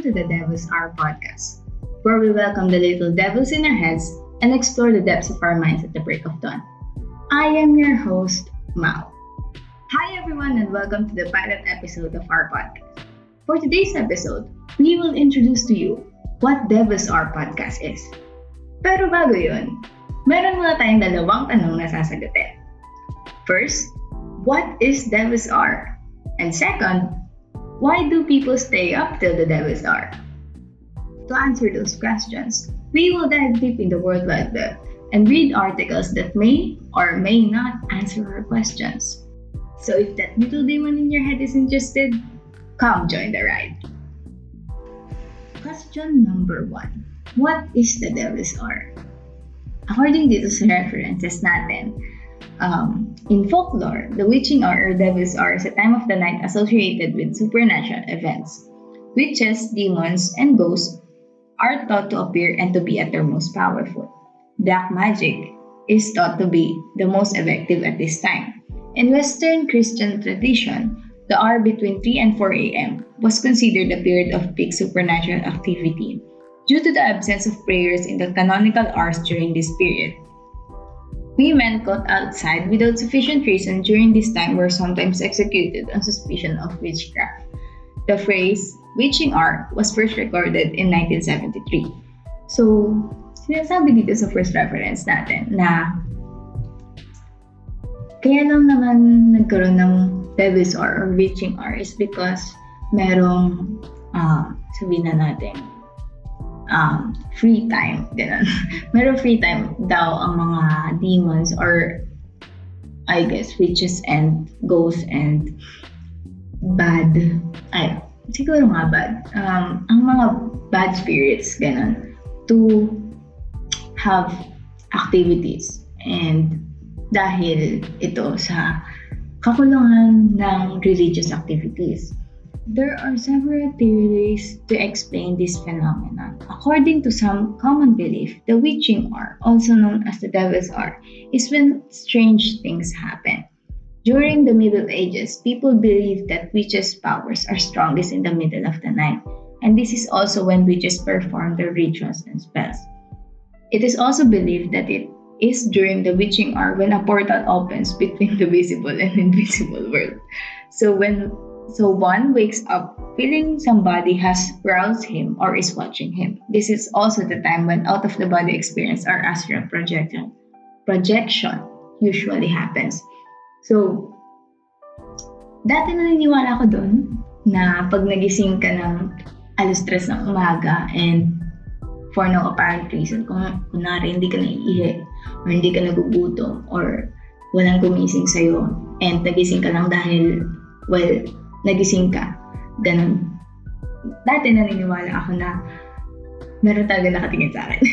welcome to the Devil's Hour podcast, where we welcome the little devils in our heads and explore the depths of our minds at the break of dawn. I am your host, Mao. Hi everyone and welcome to the pilot episode of our podcast. For today's episode, we will introduce to you what Devil's Hour podcast is. Pero bago yun, meron muna tayong dalawang tanong na sasagutin. First, what is Devil's Hour? And second, why do people stay up till the Devil's Hour? To answer those questions, we will dive deep in the World Wide Web and read articles that may or may not answer our questions. So if that little demon in your head is interested, come join the ride. Question number 1. What is the Devil's Hour? According dito sa references natin, in folklore, the witching hour or devil's hour is a time of the night associated with supernatural events. Witches, demons, and ghosts are thought to appear and to be at their most powerful. Black magic is thought to be the most effective at this time. In Western Christian tradition, the hour between 3 and 4 a.m. was considered a period of peak supernatural activity due to the absence of prayers in the canonical hours during this period. Women caught outside without sufficient reason during this time were sometimes executed on suspicion of witchcraft. The phrase, witching hour, was first recorded in 1973. So, sinasabi dito sa first reference natin na kaya lang naman nagkaroon ng devil's hour or witching hour is because merong, sabihin na natin, free time, ganun. Meron free time daw ang mga demons or I guess witches and ghosts and siguro nga bad. Ang mga bad spirits, ganun, to have activities. And dahil ito sa kakulangan ng religious activities. There are several theories to explain this phenomenon. According to some common belief, the witching hour, also known as the devil's hour, is when strange things happen. During the Middle Ages, people believed that witches' powers are strongest in the middle of the night, and this is also when witches perform their rituals and spells. It is also believed that it is during the witching hour when a portal opens between the visible and invisible world. So one wakes up feeling somebody has roused him or is watching him. This is also the time when out-of-the-body experience or astral projection usually happens. So, dati naniniwala ko doon na pag nagising ka ng alas 3 ng umaga and for no apparent reason, kung kunwari hindi ka naiihi or hindi ka nagugutom or walang gumising sa'yo and nagising ka lang dahil, nagising ka, ganun. Dati naniniwala ako na meron talaga nakatingin sa akin.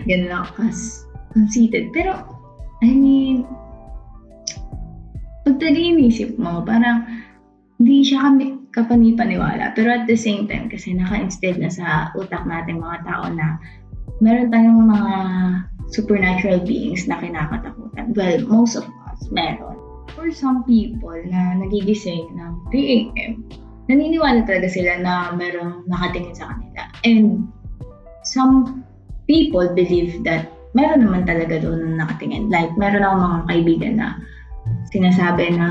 Ganun ako conceited. Pero, pag talaga inisip mo, parang hindi siya kami kapanipaniwala. Pero at the same time, kasi naka-instill na sa utak natin mga tao na meron tayong mga supernatural beings na kinakatakutan. Well, most of us meron. For some people na nagigising ng 3 a.m., naniniwala talaga sila na merong nakatingin sa kanila. And some people believe that meron naman talaga doon na nakatingin. Like, meron akong mga kaibigan na sinasabi na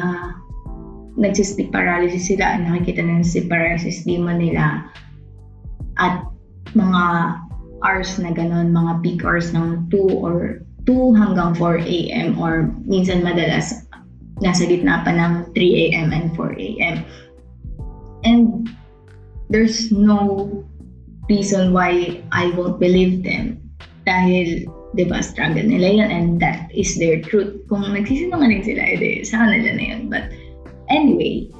nagsisleep paralysis sila, nakikita na yung sleep paralysis demon nila at mga hours na gano'n, mga peak hours ng 2 hanggang 4 a.m. or minsan madalas nasa gitna pa ng 3 a.m. and 4 a.m. And there's no reason why I won't believe them dahil, di ba, struggle nila yun and that is their truth. Kung nagsisinungaling sila, edi sa kanila na yun. But anyway,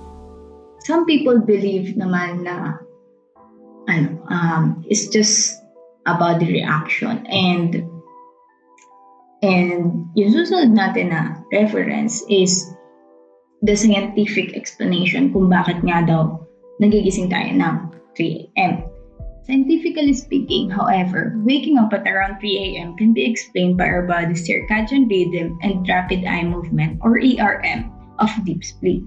some people believe naman na it's just a body reaction and yung susunod natin na reference is the scientific explanation kung bakit nga daw nagigising tayo ng 3 a.m. Scientifically speaking, however, waking up at around 3 a.m. can be explained by our body's circadian rhythm and rapid eye movement or ERM of deep sleep.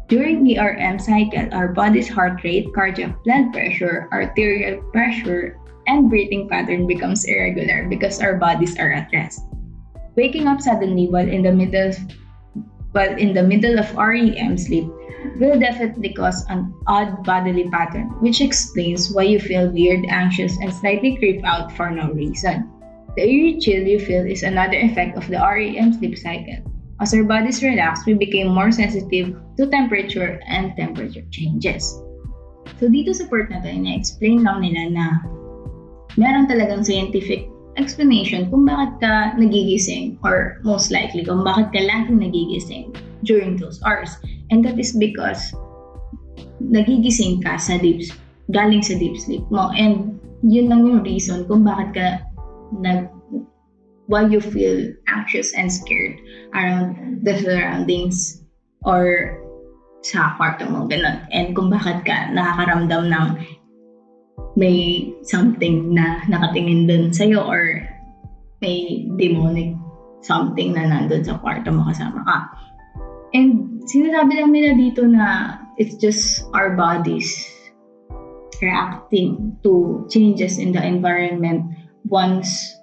During the REM cycle, our body's heart rate, cardiac blood pressure, arterial pressure, and breathing pattern becomes irregular because our bodies are at rest. Waking up suddenly while in the middle of REM sleep will definitely cause an odd bodily pattern, which explains why you feel weird, anxious, and slightly creep out for no reason. The eerie chill you feel is another effect of the REM sleep cycle. As our bodies relax, we become more sensitive to temperature and temperature changes. So dito sa part na to, ina-explain lang nila na meron talagang scientific explanation kung bakit ka nagigising or most likely kung bakit ka laging nagigising during those hours. And that is because nagigising ka galing sa deep sleep mo. And yun lang yung reason kung bakit ka why you feel anxious and scared around the surroundings or sa kwarto mo, ganun. And kung bakit ka nakakaramdam ng may something na nakatingin dun sa'yo or may demonic something na nandun sa kwarto mo kasama ka. And sinasabi lang nila dito na it's just our bodies reacting to changes in the environment once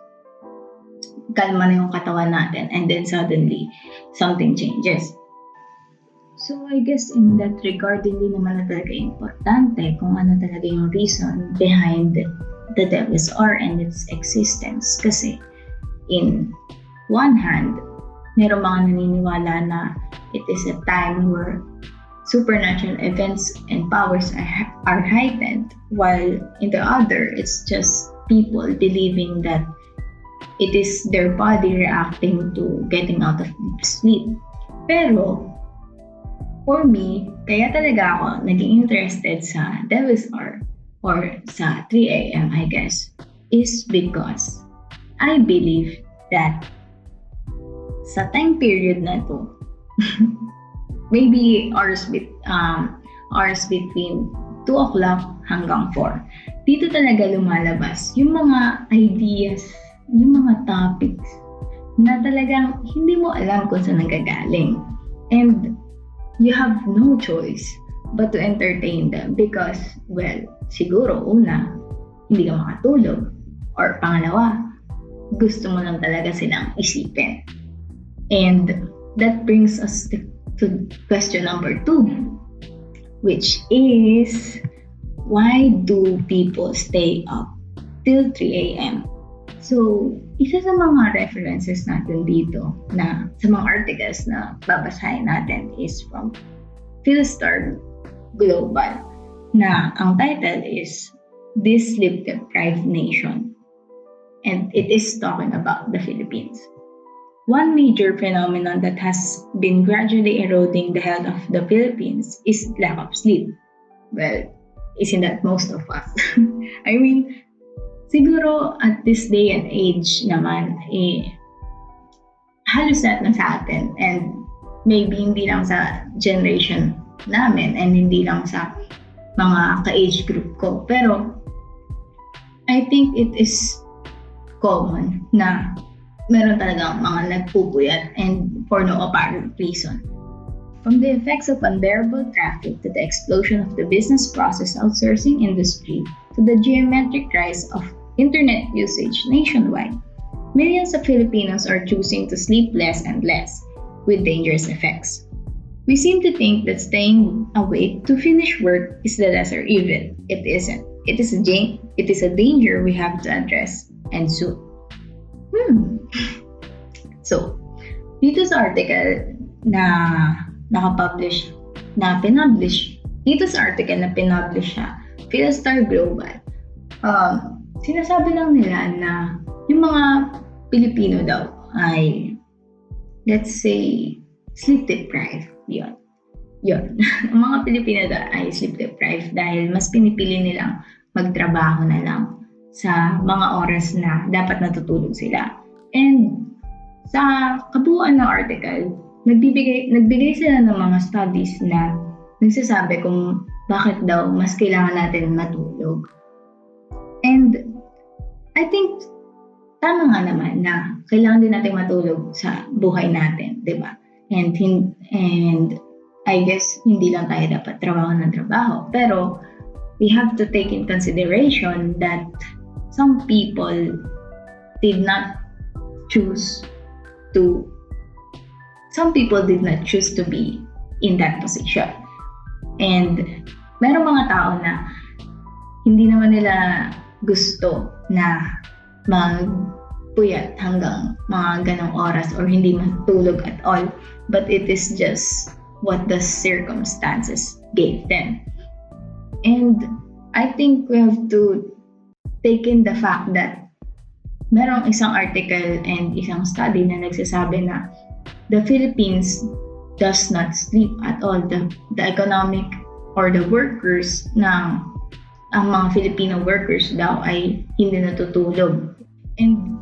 kalma na yung katawan natin and then suddenly something changes. So I guess in that regard, hindi naman na talaga importante kung ano talaga yung reason behind the devil's hour and its existence. Kasi in one hand, meron mga naniniwala na it is a time where supernatural events and powers are heightened, while in the other, it's just people believing that it is their body reacting to getting out of deep sleep. Pero, for me, kaya talaga ako naging interested sa Devil's Hour or sa 3 a.m. I guess, is because I believe that sa time period na to, maybe hours between 2 o'clock hanggang 4, dito talaga lumalabas yung mga ideas, yung mga topics na talagang hindi mo alam kung saan nanggagaling. And you have no choice but to entertain them because, well, siguro una, hindi ka makatulog. Or pangalawa, gusto mo lang talaga silang isipin. And that brings us to question number 2, which is, why do people stay up till 3 a.m.? So, isa sa mga references natin dito na sa mga articles na babasahin natin is from Philstar Global na ang title is This Sleep-Deprived Nation, and it is talking about the Philippines. One major phenomenon that has been gradually eroding the health of the Philippines is lack of sleep. Well, isn't that most of us? I mean, siguro at this day and age naman, halos lahat na sa atin, and maybe hindi lang sa generation namin and hindi lang sa mga ka-age group ko. Pero I think it is common na meron talagang mga nagpupuyat and for no apparent reason. From the effects of unbearable traffic to the explosion of the business process outsourcing industry to the geometric rise of internet usage nationwide, millions of Filipinos are choosing to sleep less and less, with dangerous effects. We seem to think that staying awake to finish work is the lesser evil. It isn't. It is a danger we have to address, and soon. So, dito sa article na pinublish siya, Philstar Global, sinasabi lang nila na yung mga Pilipino daw ay, let's say, sleep deprived. Yun. Ang mga Pilipino daw ay sleep deprived dahil mas pinipili nilang magtrabaho na lang sa mga oras na dapat natutulog sila. And sa kabuuan ng article, nagbigay sila ng mga studies na nagsasabi kung bakit daw mas kailangan natin matulog. And I think tama nga naman na kailangan din natin matulog sa buhay natin, di ba? And I guess hindi lang tayo dapat trabaho ng trabaho. Pero we have to take in consideration that some people did not choose to be in that position. And merong mga tao na hindi naman nila gusto na magpuyat hanggang mga ganong oras or hindi matulog at all. But it is just what the circumstances gave them. And I think we have to take in the fact that merong isang article and isang study na nagsasabi na the Philippines does not sleep at all. The economic or the workers ang mga Filipino workers daw ay hindi natutulog. And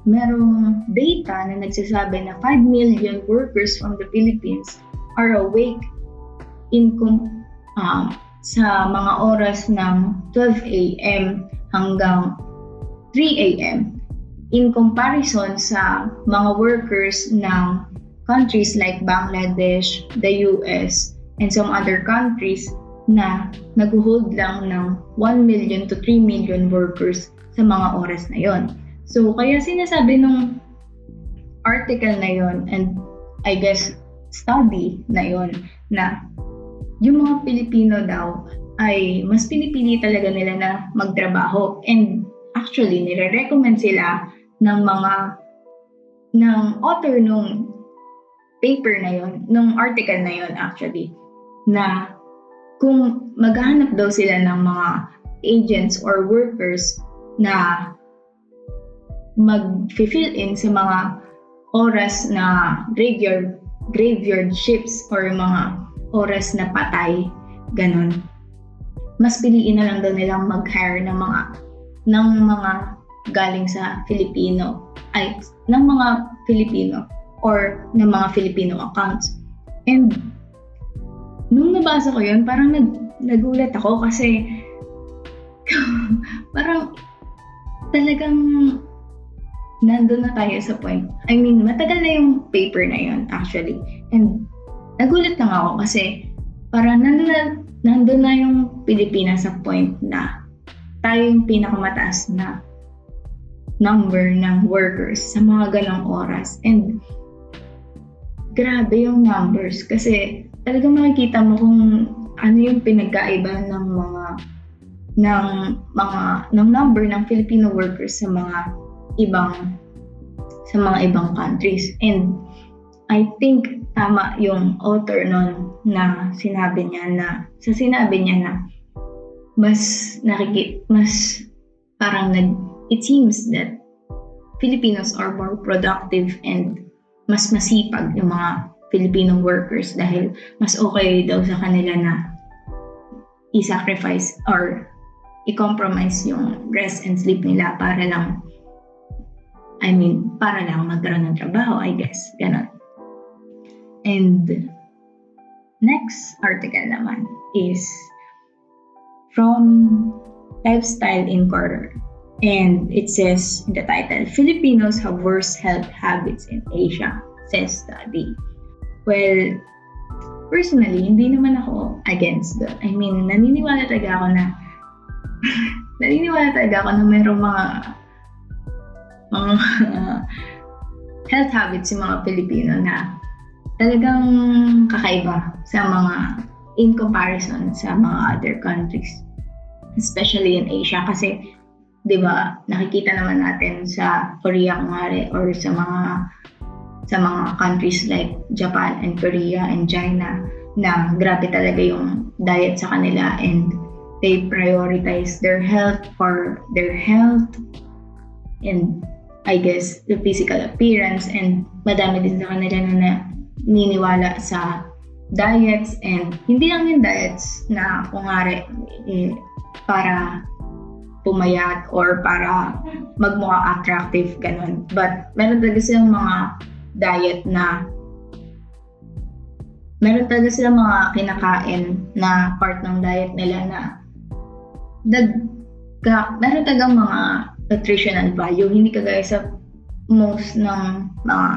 merong data na nagsasabi na 5 million workers from the Philippines are awake sa mga oras ng 12 a.m. hanggang 3 a.m. in comparison sa mga workers ng countries like Bangladesh, the US, and some other countries na nag-hold lang ng 1 million to 3 million workers sa mga oras na yon. So, kaya sinasabi nung article na yon and I guess study na yon na yung mga Pilipino daw ay mas pinipili talaga nila na magtrabaho. And actually, nire-recommend sila ng author nung paper na yon, nung article na yon actually, na kung maghahanap daw sila ng mga agents or workers na mag-fill in sa mga oras na graveyard shifts or mga oras na patay, ganun. Mas piliin na lang daw nilang mag-hire ng mga galing sa Filipino or ng mga Filipino accounts. And nung nabasa ko yun, parang nagulat ako kasi parang talagang nandun na tayo sa point. I mean, matagal na yung paper na yun actually. And nagulat lang ako kasi parang nandun na yung Pilipinas sa point na tayo yung pinakamataas na number ng workers sa mga ganong oras. And grabe yung numbers kasi talagang makikita mo kung ano yung pinagkaiba ng number ng Filipino workers sa mga ibang countries. And I think tama yung author nun na sinabi niya na it seems that Filipinos are more productive and mas masipag yung mga Filipino workers dahil mas okay daw sa kanila na i-sacrifice or i-compromise yung rest and sleep nila para lang magkaroon ng trabaho, I guess. Ganon. And next article naman is from Lifestyle Inquirer. And it says in the title, Filipinos have worse health habits in Asia, says study. Well, personally, hindi naman ako against that. I mean, naniniwala talaga ako na mayroong mga health habits yung mga Pilipino na talagang kakaiba in comparison sa mga other countries, especially in Asia. Kasi, di ba, nakikita naman natin sa Korea kunwari or sa mga countries like Japan and Korea and China na grabe talaga yung diet sa kanila and they prioritize their health and I guess the physical appearance, and madami din sa kanila na niniwala sa diets, and hindi lang yung diets na kunwari para pumayat or para magmukha attractive, ganun. But meron talaga silang mga diet na meron talaga silang mga kinakain na part ng diet nila na meron talagang mga nutritional value, hindi kagaya sa most ng mga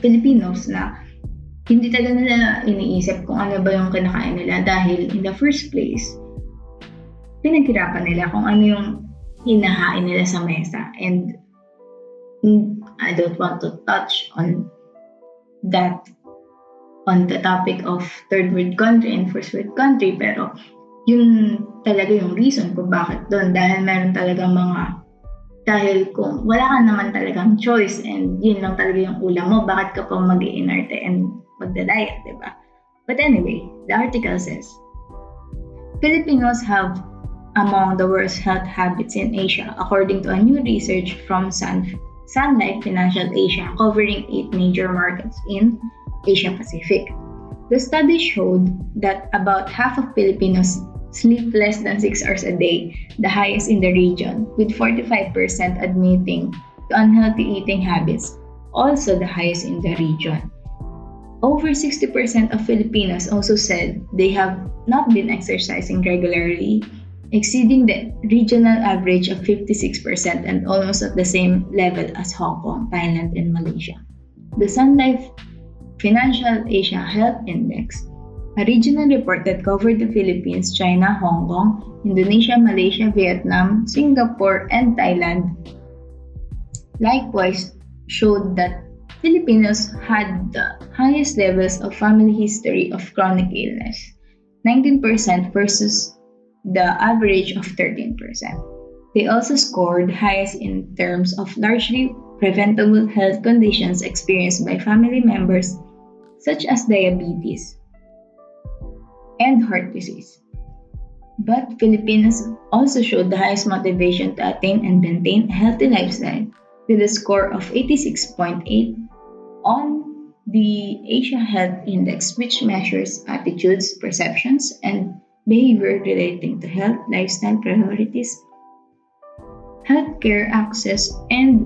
Filipinos na hindi talaga nila iniisip kung ano ba yung kinakain nila dahil in the first place, pinaghirapan nila kung ano yung hinahain nila sa mesa. And I don't want to touch on that on the topic of third world country and first world country, pero yun talaga yung reason kung bakit doon. Dahil meron talagang dahil kung wala ka naman talagang choice and yun lang talaga yung ulam mo, bakit ka pa mag-iinarte and magda-diet, diba? But anyway, the article says, Filipinos have among the worst health habits in Asia, according to a new research from Sun Life Financial Asia, covering 8 major markets in Asia Pacific. The study showed that about half of Filipinos sleep less than 6 hours a day, the highest in the region, with 45% admitting to unhealthy eating habits, also the highest in the region. Over 60% of Filipinos also said they have not been exercising regularly, exceeding the regional average of 56% and almost at the same level as Hong Kong, Thailand, and Malaysia. The Sun Life Financial Asia Health Index, a regional report that covered the Philippines, China, Hong Kong, Indonesia, Malaysia, Vietnam, Singapore, and Thailand, likewise showed that Filipinos had the highest levels of family history of chronic illness, 19% versus the average of 13%. They also scored highest in terms of largely preventable health conditions experienced by family members such as diabetes and heart disease. But Filipinos also showed the highest motivation to attain and maintain a healthy lifestyle with a score of 86.8 on the Asia Health Index, which measures attitudes, perceptions, and behavior relating to health, lifestyle priorities, healthcare access, and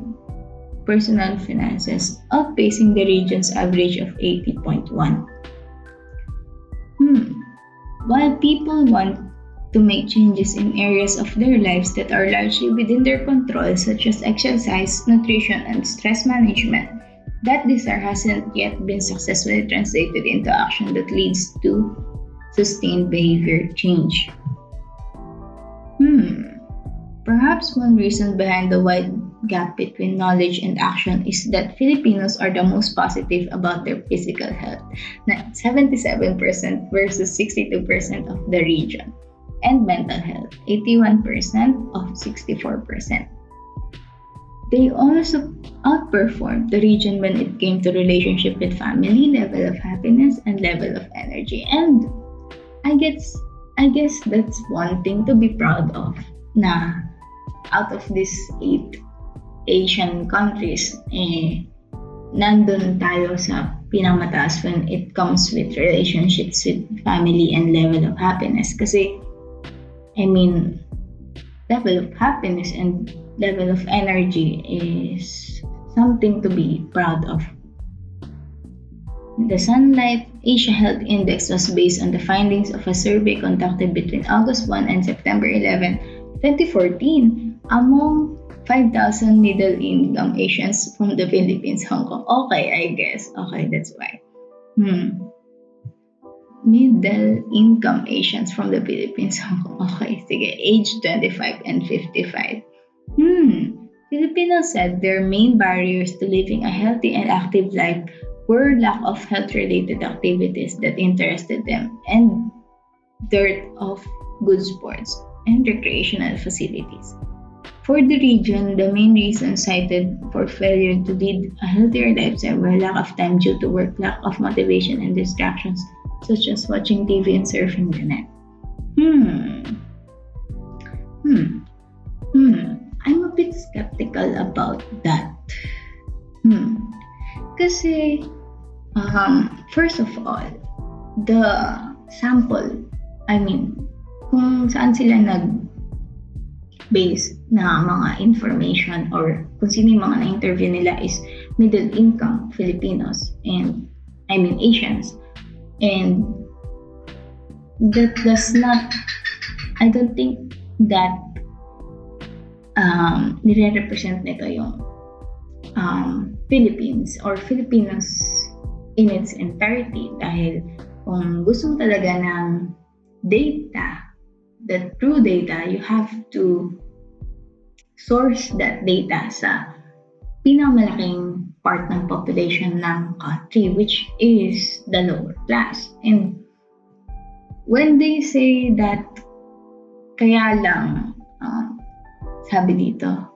personal finances, outpacing the region's average of 80.1. While people want to make changes in areas of their lives that are largely within their control, such as exercise, nutrition, and stress management, that desire hasn't yet been successfully translated into action that leads to sustained behavior change. Perhaps one reason behind the wide gap between knowledge and action is that Filipinos are the most positive about their physical health, 77% versus 62% of the region, and mental health, 81% of 64%. They also outperformed the region when it came to relationship with family, level of happiness, and level of energy. And I guess that's one thing to be proud of, na out of these 8 Asian countries, nandun tayo sa pinamataas when it comes with relationships with family and level of happiness. Kasi, level of happiness and level of energy is something to be proud of. The Sun Life Asia Health Index was based on the findings of a survey conducted between August 1 and September 11, 2014 among 5,000 middle-income Asians from the Philippines, Hong Kong. Okay, I guess. Okay, that's why. Middle-income Asians from the Philippines, Hong Kong. Okay, sige. Age 25 and 55. Filipinos said their main barriers to living a healthy and active life were lack of health-related activities that interested them and dearth of good sports and recreational facilities. For the region, the main reasons cited for failure to lead a healthier lifestyle were lack of time due to work, lack of motivation, and distractions such as watching TV and surfing the net. I'm a bit skeptical about that. Kasi, first of all, the sample, kung saan sila nag-base na mga information or kung sino yung mga na-interview nila is middle-income Filipinos and Asians. And that does not, I don't think that nire-represent nito yung Philippines or Filipinos in its entirety. Dahil kung gusto mo talaga ng data, the true data, you have to source that data sa pinakamalaking part ng population ng country, which is the lower class. And when they say that kaya lang, sabi dito,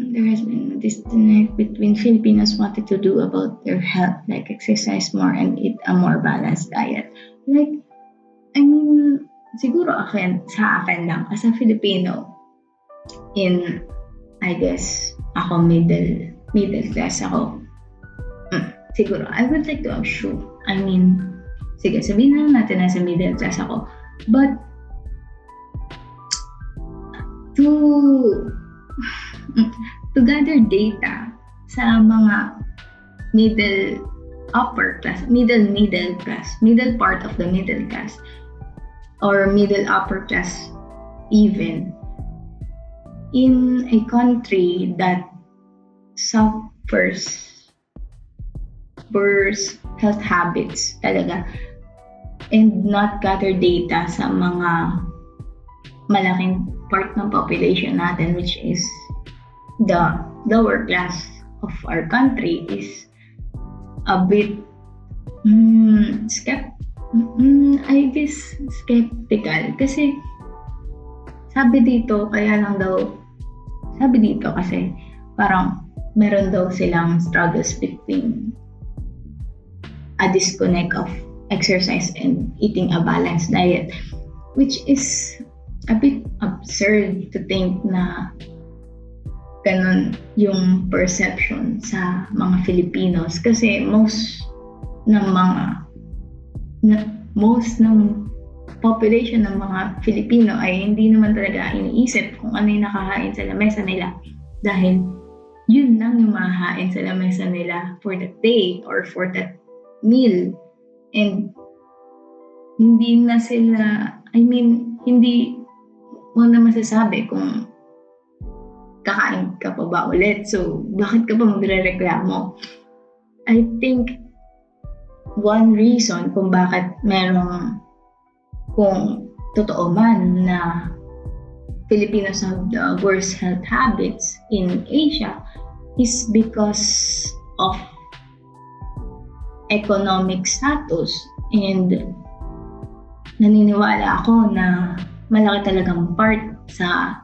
there has been a disconnect between Filipinos wanting to do about their health, like exercise more and eat a more balanced diet. Like, I mean, siguro sa akin lang, as a Filipino, I guess, ako middle class ako. Siguro, I would like to assure, sige, sabihin na natin nasa middle class ako. But, to gather data sa mga middle part of the middle class, or middle upper class even, in a country that suffers worse health habits talaga, and not gather data sa mga malaking part ng population natin, which is the lower class of our country, is a bit skeptical. Kasi sabi dito kasi parang meron daw silang struggles between a disconnect of exercise and eating a balanced diet, which is a bit absurd to think na ganun yung perception sa mga Filipinos, kasi most ng population ng mga Filipino ay hindi naman talaga iniisip kung ano yung nakahain sa lamesa nila, dahil yun lang yung mahahain sa lamesa nila for that day or for that meal. And hindi na sila, hindi mo na masasabi kung kakain ka pa ba ulit. So, bakit ka pa magre-reklamo? I think one reason kung bakit kung totoo man na Filipinos have the worst health habits in Asia is because of economic status. And naniniwala ako na malaki talagang part sa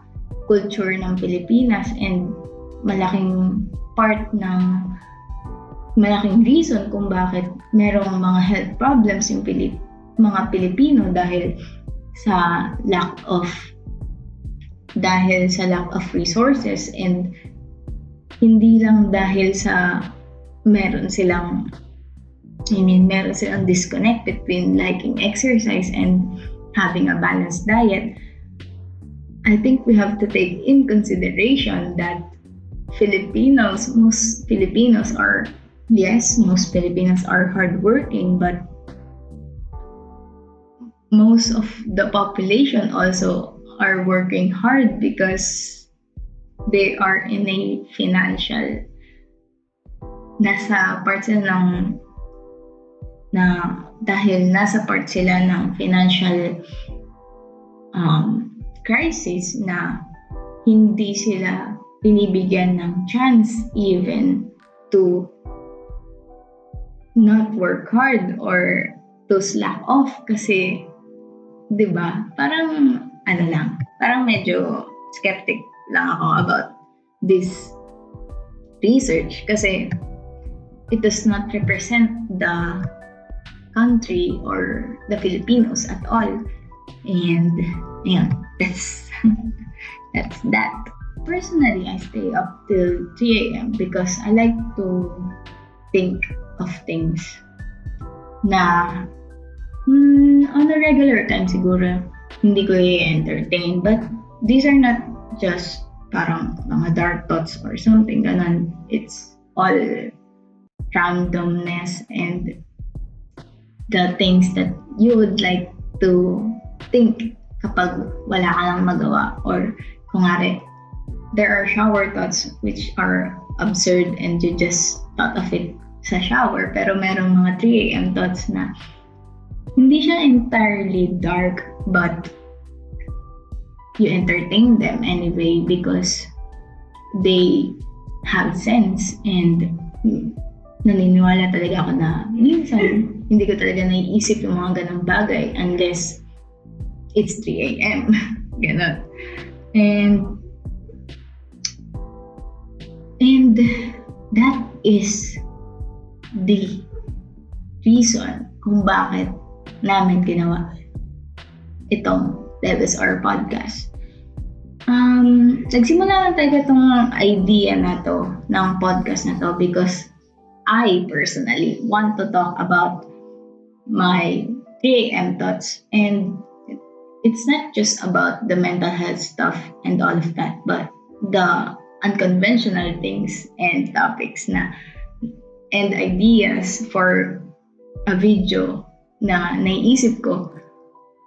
culture ng Pilipinas, and malaking reason kung bakit merong mga health problems yung mga Pilipino dahil sa lack of resources, and hindi lang dahil sa meron silang disconnect between liking exercise and having a balanced diet. I think we have to take in consideration that most Filipinos are hardworking, but most of the population also are working hard because they are in a financial, dahil nasa part sila ng financial crisis, na hindi sila binibigyan ng chance even to not work hard or to slack off. Kasi, di ba, parang medyo skeptic lang ako about this research, kasi it does not represent the country or the Filipinos at all. And that's that. Personally, I stay up till 3 a.m. because I like to think of things na on a regular time siguro hindi ko i-entertain, but these are not just parang mga dark thoughts or something ganun. It's all randomness and the things that you would like to think kapag wala ka lang magawa, or kung there are shower thoughts which are absurd and you just thought of it sa shower, pero merong mga 3 a.m. thoughts na hindi siya entirely dark but you entertain them anyway because they have sense, and naniniwala talaga ako na minsan hindi ko talaga naiisip yung mga ganang bagay unless it's 3 a.m. Ganon. And that is the reason kung bakit namin ginawa itong Devil's Hour podcast. Nagsimula lang talaga itong idea na to ng podcast na to because I personally want to talk about my 3 a.m. thoughts, and it's not just about the mental health stuff and all of that, but the unconventional things and topics na and ideas for a video na naiisip ko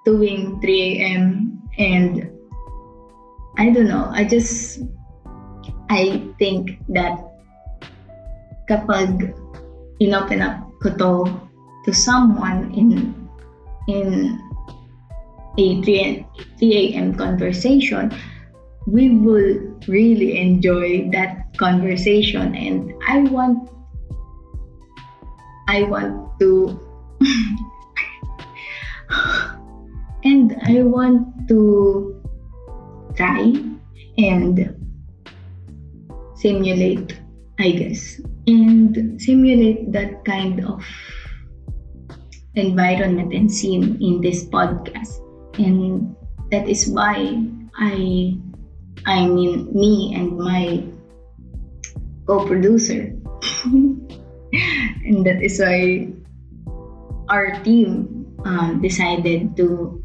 tuwing 3 a.m. and I don't know, I think that kapag inopen up ko to someone in a 3 a.m. conversation, we will really enjoy that conversation, and I want to and I want to try and simulate, I guess, and simulate that kind of environment and scene in this podcast. And that is why I mean me and my co-producer and that is why our team decided to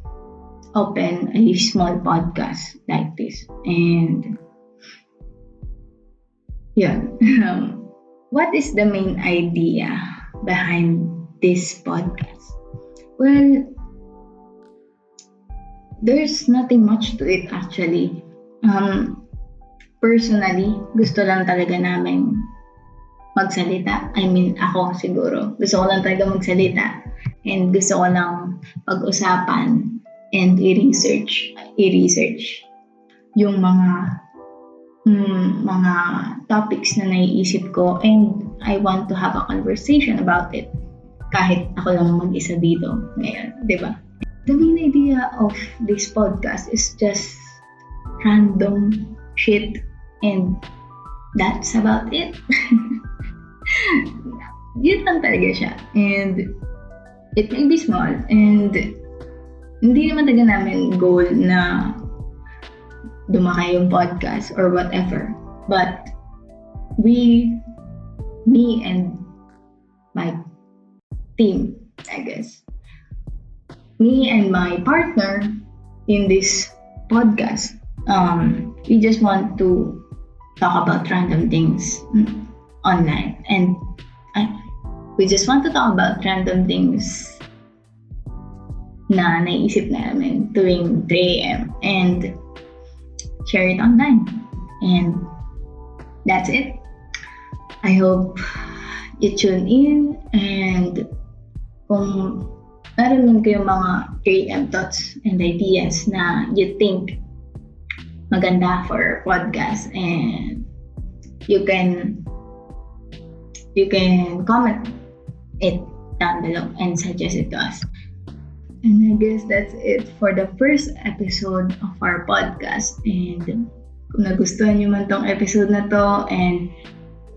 open a small podcast like this. And yeah, what is the main idea behind this podcast? Well, there's nothing much to it actually. Personally, gusto lang talaga namin magsalita. I mean, ako siguro. Gusto ko lang talaga magsalita. And gusto ko lang pag-usapan and i-research yung mga topics na naiisip ko, and I want to have a conversation about it kahit ako lang mag-isa dito ngayon, di ba? The main idea of this podcast is just random shit, and that's about it. Yun lang talaga siya, and it may be small, and hindi naman talaga namin goal na dumaki yung podcast or whatever, but me and my team, I guess, me and my partner in this podcast, we just want to talk about random things online, and we just want to talk about random things na naisip namin tuwing 3 a.m. and share it online. And that's it. I hope you tune in, and kung meron man kayong mga 3 a.m. thoughts and ideas na you think maganda for podcast, and you can comment it down below and suggest it to us. And I guess that's it for the first episode of our podcast. And kung nagustuhan nyo man tong episode na to,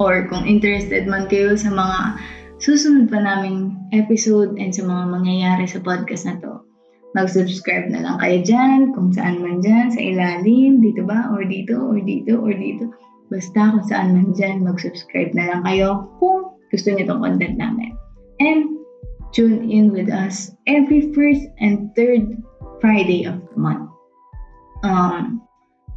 or kung interested man kayo sa mga susunod pa naming episode and sa mga mangyayari sa podcast na to, mag-subscribe na lang kayo dyan, kung saan man dyan, sa ilalim, dito ba, or dito, or dito, or dito. Basta kung saan man dyan, mag-subscribe na lang kayo kung gusto nyo tong content namin. And tune in with us every first and third Friday of the month.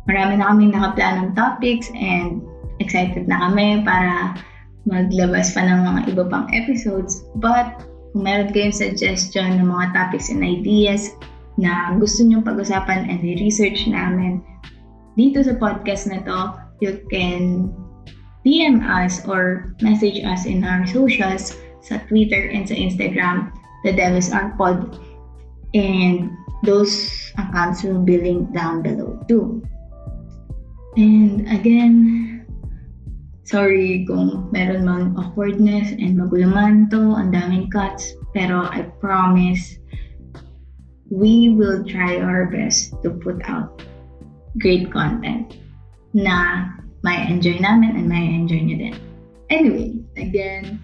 Marami na kaming nakaplanong topics, and excited na kami para maglabas pa ng mga iba pang episodes. But kung meron kayong suggestion ng mga topics and ideas na gusto nyong pag-usapan and i-research namin, dito sa podcast na to, you can DM us or message us in our socials sa Twitter and sa Instagram, The Devil's Hour Pod. And those accounts will be linked down below too. And again, sorry kung meron mang awkwardness and magulo man to, ang daming cuts, pero I promise we will try our best to put out great content na may enjoy namin and may enjoy nyo din. Anyway, again,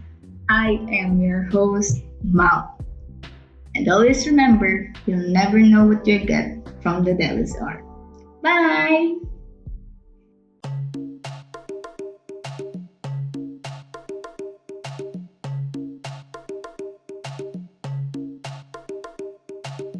I am your host, Mal. And always remember, you'll never know what you get from the Devil's Hour. Bye!